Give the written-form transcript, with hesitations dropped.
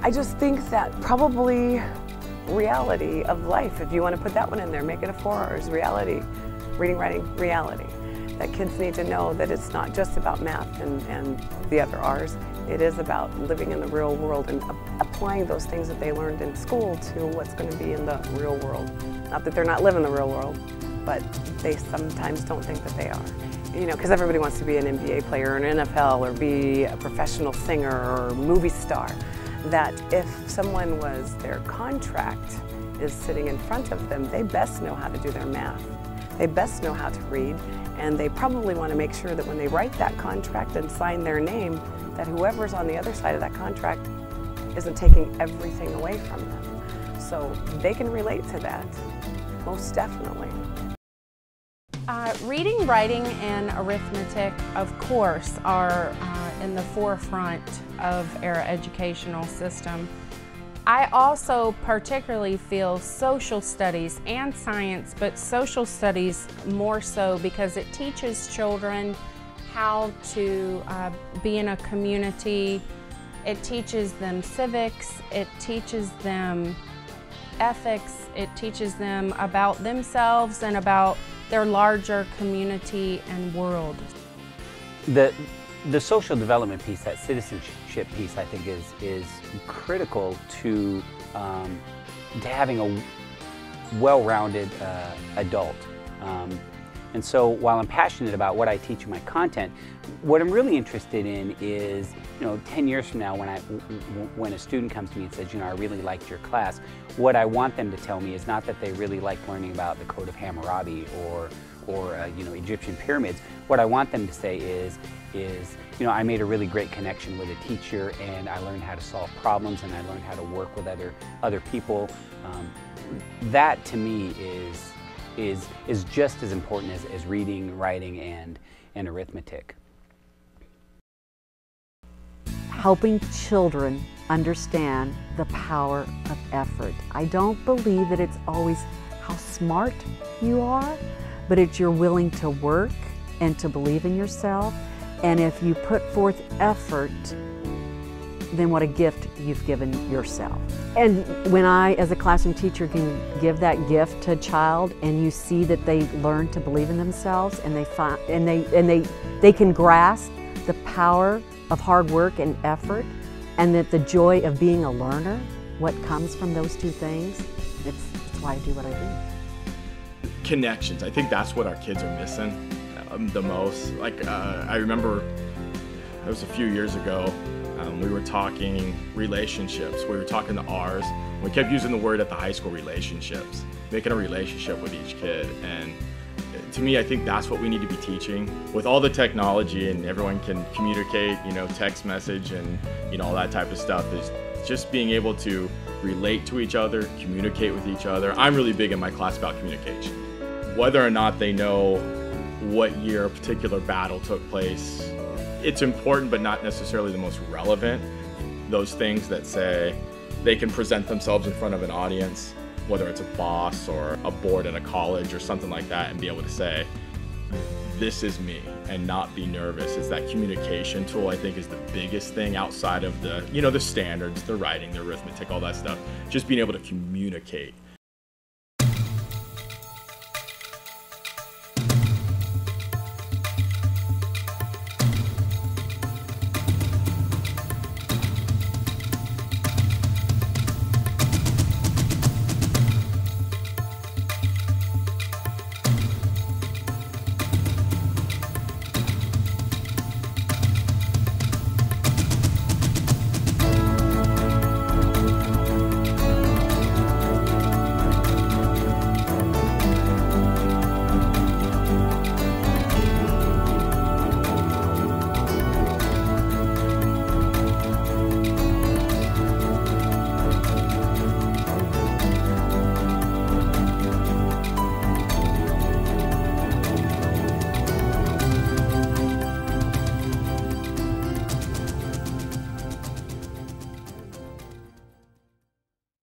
I just think that probably reality of life, if you want to put that one in there, make it a 4 R's, reality, reading, writing, reality. That kids need to know that it's not just about math and the other R's. It is about living in the real world and applying those things that they learned in school to what's going to be in the real world. Not that they're not living the real world, but they sometimes don't think that they are. You know, because everybody wants to be an NBA player or an NFL or be a professional singer or movie star. That if someone was, their contract is sitting in front of them, they best know how to do their math. They best know how to read, and they probably want to make sure that when they write that contract and sign their name, that whoever's on the other side of that contract isn't taking everything away from them. So they can relate to that, most definitely. Reading, writing, and arithmetic, of course, are in the forefront of our educational system. I also particularly feel social studies and science, but social studies more so because it teaches children how to be in a community. It teaches them civics, it teaches them ethics, it teaches them about themselves and about their larger community and world. The social development piece, that citizenship piece, I think is critical to having a well-rounded adult. And so while I'm passionate about what I teach in my content, what I'm really interested in is, 10 years from now when a student comes to me and says, I really liked your class, what I want them to tell me is not that they really like learning about the Code of Hammurabi or Egyptian pyramids. What I want them to say is I made a really great connection with a teacher, and I learned how to solve problems, and I learned how to work with other people. That to me is just as important as reading, writing, and arithmetic. Helping children understand the power of effort. I don't believe that it's always how smart you are, but it's you're willing to work and to believe in yourself. And if you put forth effort, then what a gift you've given yourself. And when I, as a classroom teacher, can give that gift to a child, and you see that they learn to believe in themselves, and they can grasp the power of hard work and effort, and that the joy of being a learner, what comes from those two things, it's why I do what I do. Connections. I think that's what our kids are missing the most. I remember it was a few years ago, we were talking relationships. We were talking the R's. We kept using the word at the high school, relationships, making a relationship with each kid. And to me, I think that's what we need to be teaching. With all the technology and everyone can communicate, text message and all that type of stuff, is just being able to relate to each other, communicate with each other. I'm really big in my class about communication. Whether or not they know what year a particular battle took place, it's important but not necessarily the most relevant. Those things that say they can present themselves in front of an audience, whether it's a boss or a board at a college or something like that, and be able to say, this is me, and not be nervous. It's that communication tool, I think, is the biggest thing outside of the, the standards, the writing, the arithmetic, all that stuff. Just being able to communicate